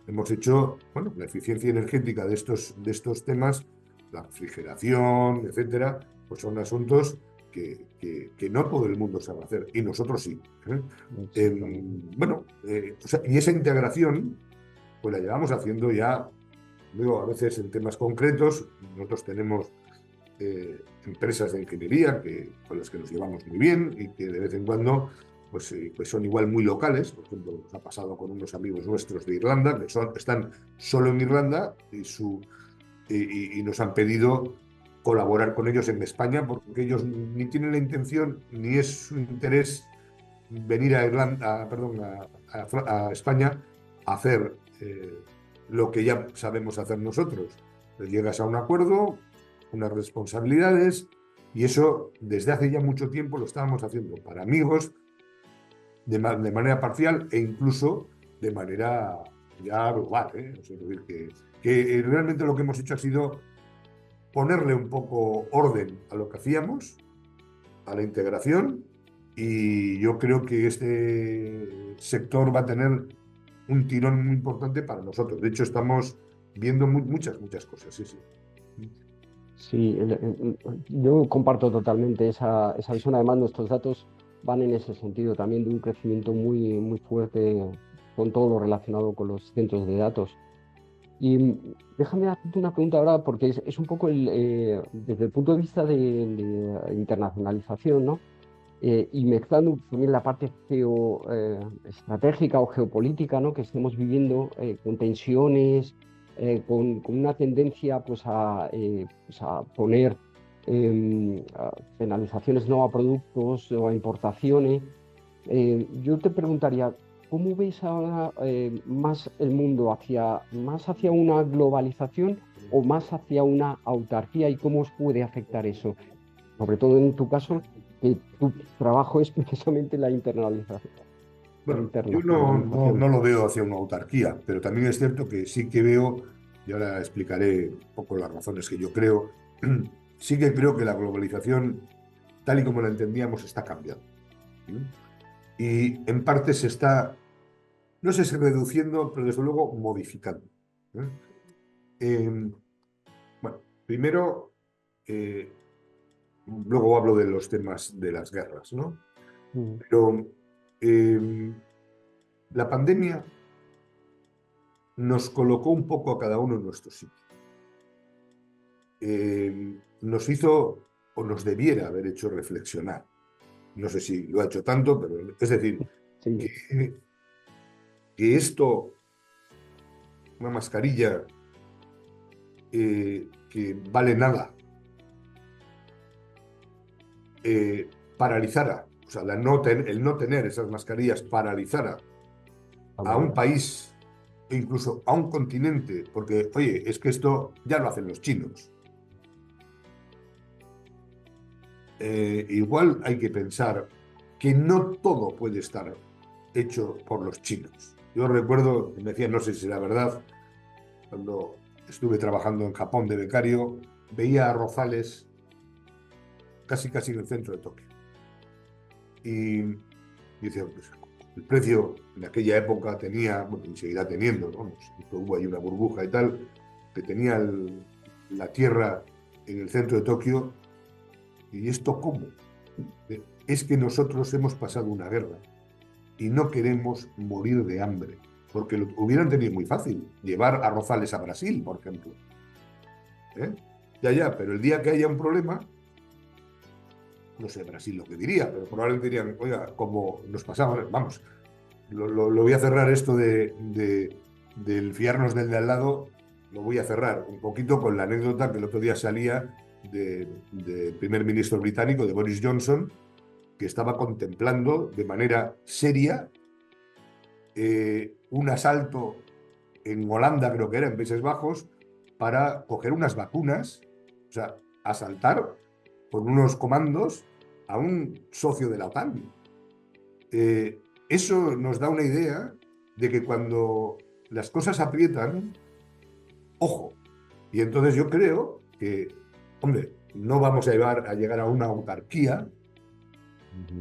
Hemos hecho, bueno, la eficiencia energética de estos temas, la refrigeración, etcétera, pues son asuntos que no todo el mundo sabe hacer, y nosotros sí. Bueno, o sea, y esa integración, pues la llevamos haciendo ya, digo, a veces en temas concretos. Nosotros tenemos empresas de ingeniería con las que nos llevamos muy bien y que de vez en cuando pues son igual muy locales. Por ejemplo, nos ha pasado con unos amigos nuestros de Irlanda, que están solo en Irlanda y nos han pedido colaborar con ellos en España, porque ellos ni tienen la intención ni es su interés venir a Irlanda, perdón, a España a hacer lo que ya sabemos hacer nosotros. Pues llegas a un acuerdo, unas responsabilidades, y eso desde hace ya mucho tiempo lo estábamos haciendo para amigos de manera parcial e incluso de manera ya global, ¿eh? O sea, es decir, que realmente lo que hemos hecho ha sido ponerle un poco orden a lo que hacíamos, a la integración, y yo creo que este sector va a tener un tirón muy importante para nosotros. De hecho, estamos viendo muchas cosas, sí, sí. Sí, yo comparto totalmente esa visión. Además, nuestros datos van en ese sentido también de un crecimiento muy fuerte con todo lo relacionado con los centros de datos. Y déjame hacerte una pregunta ahora, porque es un poco desde el punto de vista de internacionalización, ¿no? Y mezclando también la parte estratégica o geopolítica, ¿no? Que estemos viviendo con tensiones, con una tendencia pues a poner penalizaciones no a productos o a importaciones. Yo te preguntaría, ¿cómo ves ahora más el mundo más hacia una globalización o más hacia una autarquía, y cómo os puede afectar eso? Sobre todo en tu caso, que tu trabajo es precisamente la internalización, la Bueno, yo internacionalización. no lo veo hacia una autarquía, pero también es cierto que sí que veo, y ahora explicaré un poco las razones que yo creo, sí que creo que la globalización, tal y como la entendíamos, está cambiando. Y en parte se está, no sé si reduciendo, pero desde luego modificando. ¿Eh? Eh, bueno, primero, eh, luego hablo de los temas de las guerras, ¿no? Mm, Pero la pandemia nos colocó un poco a cada uno en nuestro sitio. Nos hizo o nos debiera haber hecho reflexionar. No sé si lo ha hecho tanto, pero es decir, sí, que esto, una mascarilla que vale nada, paralizara, o sea, el no tener esas mascarillas paralizara a a un huelgas. país e incluso a un continente, porque, oye, es que esto ya lo hacen los chinos. Igual hay que pensar que no todo puede estar hecho por los chinos. Yo recuerdo, me decían, no sé si era verdad, cuando estuve trabajando en Japón de becario, veía arrozales casi en el centro de Tokio. Y decía, pues, el precio en aquella época tenía, bueno, y seguirá teniendo, ¿no? Hubo ahí una burbuja y tal, que tenía la tierra en el centro de Tokio. ¿Y esto cómo? Es que nosotros hemos pasado una guerra y no queremos morir de hambre, porque lo hubieran tenido muy fácil, llevar arrozales a Brasil, por ejemplo. ¿Eh? Ya, pero el día que haya un problema, no sé Brasil lo que diría, pero probablemente dirían, oiga, como nos pasaba, vamos, lo voy a cerrar esto del fiarnos del de al lado, lo voy a cerrar un poquito con la anécdota que el otro día salía del primer ministro británico, de Boris Johnson, que estaba contemplando de manera seria un asalto en Holanda, creo que era, en Países Bajos, para coger unas vacunas, o sea, asaltar con unos comandos a un socio de la OTAN. Eso nos da una idea de que cuando las cosas aprietan, ojo. Y entonces yo creo que, hombre, no vamos a llegar a una autarquía,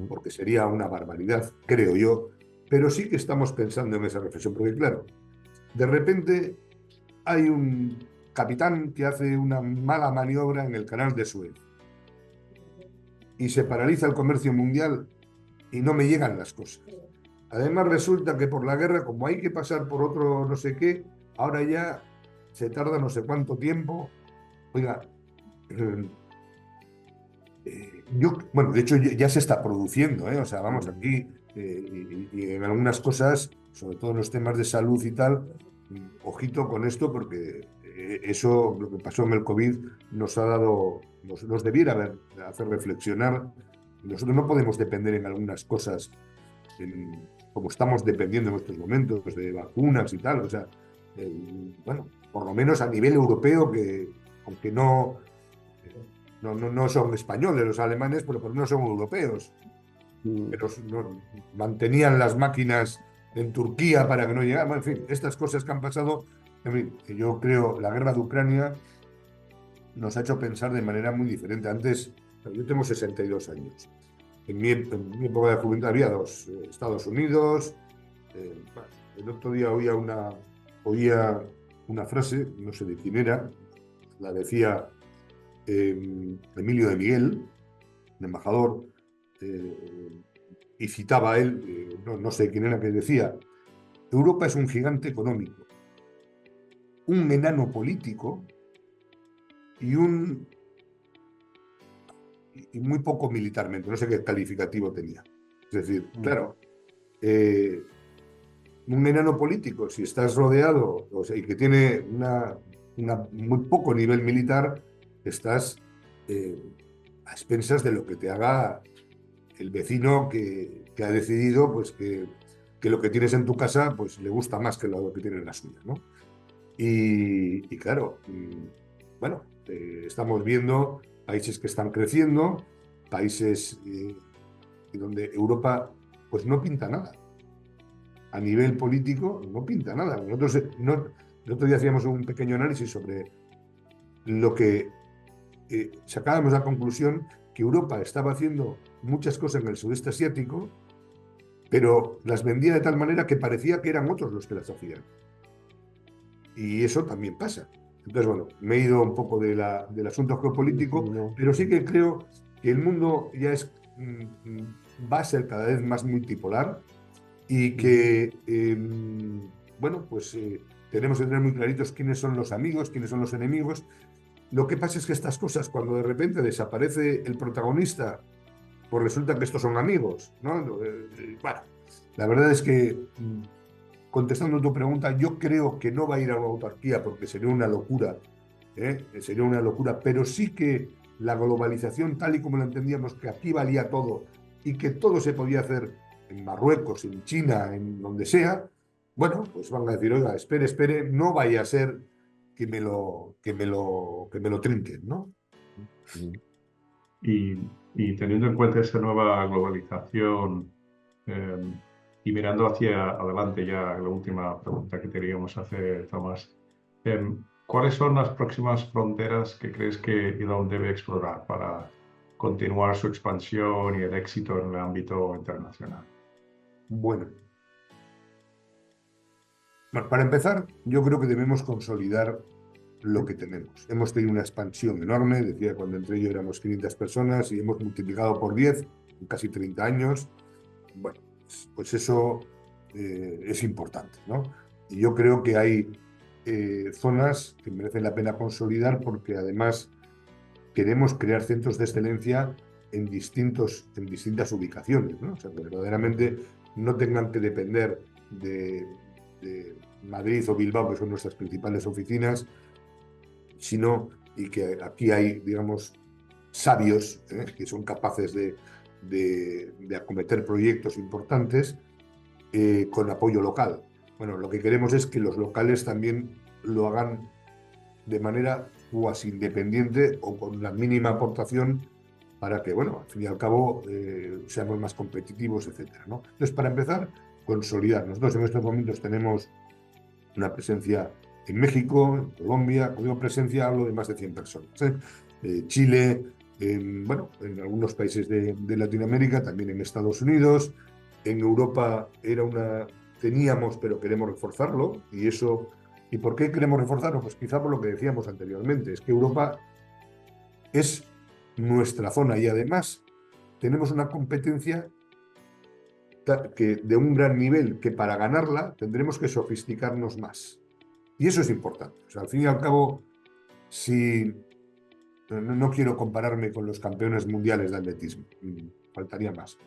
porque sería una barbaridad, creo yo, pero sí que estamos pensando en esa reflexión, porque claro, de repente hay un capitán que hace una mala maniobra en el canal de Suez y se paraliza el comercio mundial y no me llegan las cosas. Además resulta que por la guerra, como hay que pasar por otro no sé qué, ahora ya se tarda no sé cuánto tiempo. Oiga, bueno, de hecho ya se está produciendo, ¿eh? O sea, vamos, aquí y en algunas cosas, sobre todo en los temas de salud y tal, ojito con esto porque eso, lo que pasó en el COVID, nos ha dado, nos debiera hacer reflexionar. Nosotros no podemos depender en algunas cosas, como estamos dependiendo en estos momentos, de vacunas y tal. O sea, bueno, por lo menos a nivel europeo, que aunque no son españoles los alemanes, pero por lo menos son europeos. Pero mantenían las máquinas en Turquía para que no llegaran. En fin, estas cosas que han pasado, en fin, yo creo la guerra de Ucrania nos ha hecho pensar de manera muy diferente. Antes, yo tengo 62 años. En mi época de juventud había dos, Estados Unidos. El otro día oía una frase, no sé de quién era, la decía Emilio de Miguel, el embajador, y citaba a él, no sé quién era, que decía: Europa es un gigante económico, un enano político y muy poco militarmente, no sé qué calificativo tenía. Es decir, claro, un enano político, si estás rodeado, o sea, y que tiene muy poco nivel militar, estás a expensas de lo que te haga el vecino que ha decidido pues, que lo que tienes en tu casa pues, le gusta más que lo que tiene en la suya, ¿no? Y claro, bueno, estamos viendo países que están creciendo, países donde Europa pues no pinta nada. A nivel político no pinta nada. Nosotros el otro día hacíamos un pequeño análisis sobre lo que sacábamos la conclusión que Europa estaba haciendo muchas cosas en el sudeste asiático, pero las vendía de tal manera que parecía que eran otros los que las hacían. Y eso también pasa. Entonces, bueno, me he ido un poco del asunto geopolítico, pero sí que creo que el mundo ya va a ser cada vez más multipolar y que, bueno, pues tenemos que tener muy claritos quiénes son los amigos, quiénes son los enemigos. Lo que pasa es que estas cosas, cuando de repente desaparece el protagonista, pues resulta que estos son amigos, ¿no? Bueno, la verdad es que, contestando a tu pregunta, yo creo que no va a ir a una autarquía porque sería una locura, sería una locura, pero sí que la globalización, tal y como lo entendíamos, que aquí valía todo y que todo se podía hacer en Marruecos, en China, en donde sea, bueno, pues van a decir, oiga, espere, espere, no vaya a ser que me lo trinquen, ¿no? Mm. Y teniendo en cuenta esa nueva globalización eh, y mirando hacia adelante ya, la última pregunta que queríamos hacer, Tomás, ¿cuáles son las próximas fronteras que crees que IDOM debe explorar para continuar su expansión y el éxito en el ámbito internacional? Bueno, para empezar, yo creo que debemos consolidar lo que tenemos. Hemos tenido una expansión enorme, decía, cuando entré yo éramos 500 personas y hemos multiplicado por 10 en casi 30 años. Bueno, pues eso es importante, ¿no? Y yo creo que hay zonas que merecen la pena consolidar porque además queremos crear centros de excelencia en distintas ubicaciones, ¿no? O sea, que verdaderamente no tengan que depender de Madrid o Bilbao, que son nuestras principales oficinas, sino y que aquí hay, digamos, sabios que son capaces de acometer proyectos importantes con apoyo local. Bueno, lo que queremos es que los locales también lo hagan de manera cuasi independiente o con la mínima aportación para que, bueno, al fin y al cabo seamos más competitivos, etcétera, ¿no? Entonces, para empezar, consolidar. Nosotros en estos momentos tenemos una presencia en México, en Colombia. Cuando digo presencia, hablo de más de 100 personas. Chile, bueno, en algunos países de Latinoamérica, también en Estados Unidos. En Europa teníamos, pero queremos reforzarlo. Y eso, ¿y por qué queremos reforzarlo? Pues quizá por lo que decíamos anteriormente, es que Europa es nuestra zona y además tenemos una competencia de un gran nivel que para ganarla tendremos que sofisticarnos más. Y eso es importante. O sea, al fin y al cabo, si no quiero compararme con los campeones mundiales de atletismo, faltaría más.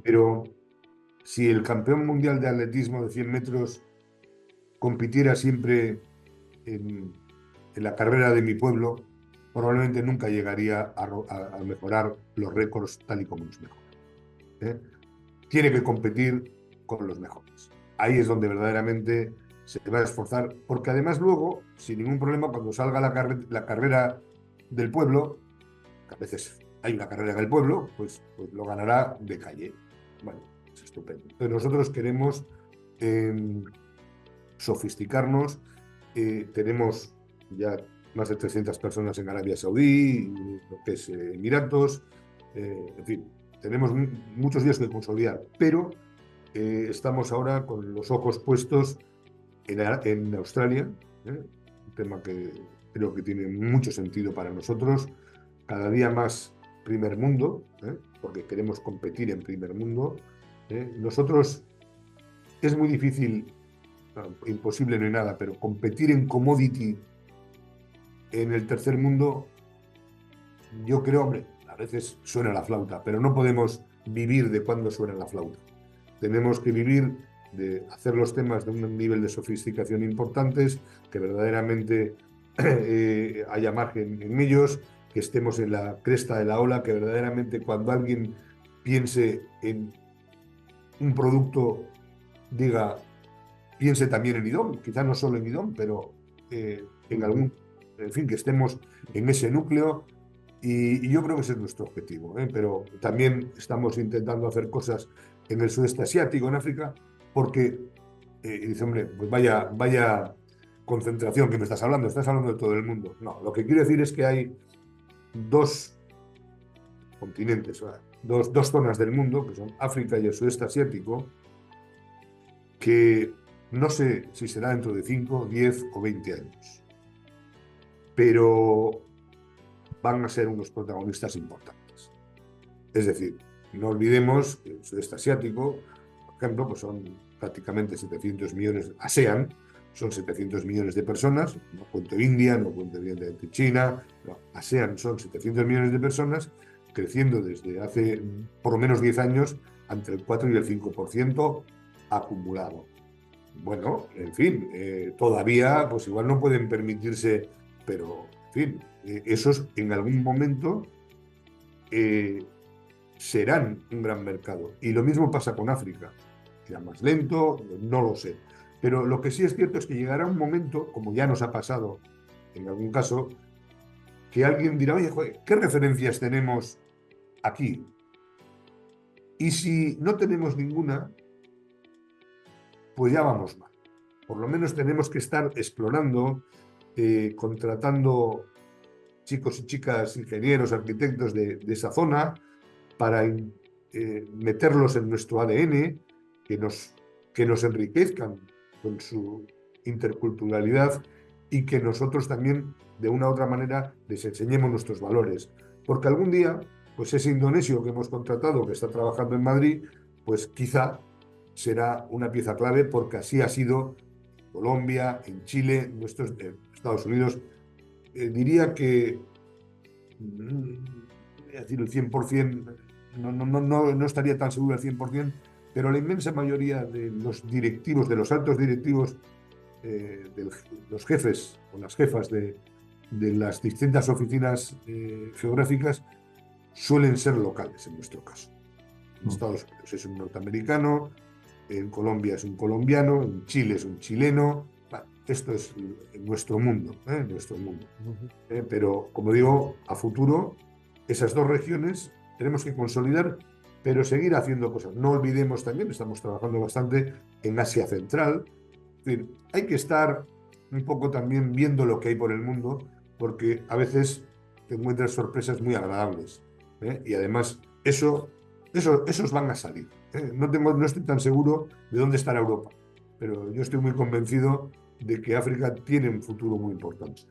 Pero si el campeón mundial de atletismo de 100 metros compitiera siempre en la carrera de mi pueblo, probablemente nunca llegaría a mejorar los récords tal y como los mejora. ¿Eh? Tiene que competir con los mejores. Ahí es donde verdaderamente se va a esforzar, porque además luego, sin ningún problema, cuando salga la carrera del pueblo, que a veces hay una carrera en el pueblo, pues lo ganará de calle. Bueno, es estupendo. Entonces nosotros queremos sofisticarnos. Tenemos ya más de 300 personas en Arabia Saudí, lo que es Emiratos, en fin, tenemos muchos días que consolidar, pero estamos ahora con los ojos puestos en Australia, un tema que creo que tiene mucho sentido para nosotros, cada día más primer mundo, porque queremos competir en primer mundo. Nosotros es muy difícil, no, imposible no hay nada, pero competir en commodity en el tercer mundo, yo creo, hombre, a veces suena la flauta, pero no podemos vivir de cuando suena la flauta. Tenemos que vivir de hacer los temas de un nivel de sofisticación importantes, que verdaderamente haya margen en ellos, que estemos en la cresta de la ola, que verdaderamente cuando alguien piense en un producto, piense también en IDOM, quizá no solo en IDOM, pero en fin, que estemos en ese núcleo. Y yo creo que ese es nuestro objetivo, pero también estamos intentando hacer cosas en el sudeste asiático, en África, porque, y dice, hombre, pues vaya concentración que me estás hablando de todo el mundo. No, lo que quiero decir es que hay dos continentes, dos zonas del mundo, que son África y el sudeste asiático, que no sé si será dentro de 5, 10 o 20 años, pero van a ser unos protagonistas importantes. Es decir, no olvidemos que el sudeste asiático, por ejemplo, pues son prácticamente 700 millones, ASEAN, son 700 millones de personas, no cuento India, no cuento evidentemente China, no, ASEAN son 700 millones de personas, creciendo desde hace por lo menos 10 años entre el 4 y el 5% acumulado. Bueno, en fin, todavía pues igual no pueden permitirse, pero en fin, esos en algún momento serán un gran mercado. Y lo mismo pasa con África. Será más lento, no lo sé. Pero lo que sí es cierto es que llegará un momento, como ya nos ha pasado en algún caso, que alguien dirá, oye, joder, ¿qué referencias tenemos aquí? Y si no tenemos ninguna, pues ya vamos mal. Por lo menos tenemos que estar explorando, contratando chicos y chicas, ingenieros, arquitectos de esa zona para meterlos en nuestro ADN, que nos enriquezcan con su interculturalidad y que nosotros también, de una u otra manera, les enseñemos nuestros valores. Porque algún día, pues ese indonesio que hemos contratado, que está trabajando en Madrid, pues quizá será una pieza clave, porque así ha sido en Colombia, en Chile, en Estados Unidos. Diría que, voy a decir el 100%, no estaría tan seguro al 100%, pero la inmensa mayoría de los directivos, de los altos directivos, de los jefes o las jefas de las distintas oficinas geográficas suelen ser locales en nuestro caso. En Estados Unidos es un norteamericano, en Colombia es un colombiano, en Chile es un chileno. Bueno, esto es nuestro mundo, nuestro mundo. Pero, como digo, a futuro, esas dos regiones tenemos que consolidar, pero seguir haciendo cosas. No olvidemos también, estamos trabajando bastante en Asia Central. Es decir, hay que estar un poco también viendo lo que hay por el mundo, porque a veces te encuentras sorpresas muy agradables. Y además, esos van a salir. No estoy tan seguro de dónde estará Europa, pero yo estoy muy convencido de que África tiene un futuro muy importante.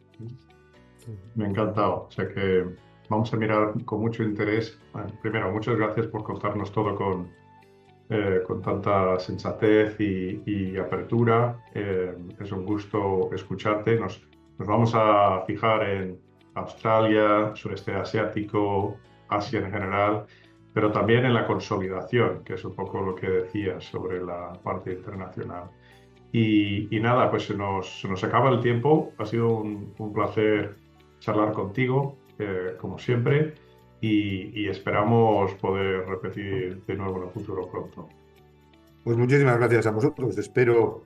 Me ha encantado. O sea que vamos a mirar con mucho interés. Bueno, primero, muchas gracias por contarnos todo con tanta sensatez y apertura. Es un gusto escucharte. Nos vamos a fijar en Australia, sureste asiático, Asia en general, pero también en la consolidación, que es un poco lo que decías sobre la parte internacional. Y nada, pues se nos acaba el tiempo. Ha sido un placer charlar contigo, como siempre, y esperamos poder repetir de nuevo en el futuro pronto. Pues muchísimas gracias a vosotros. Espero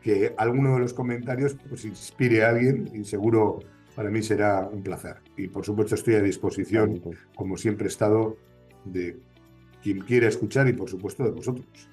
que alguno de los comentarios pues inspire a alguien y seguro para mí será un placer. Y por supuesto estoy a disposición, como siempre he estado, de quien quiera escuchar y por supuesto de vosotros.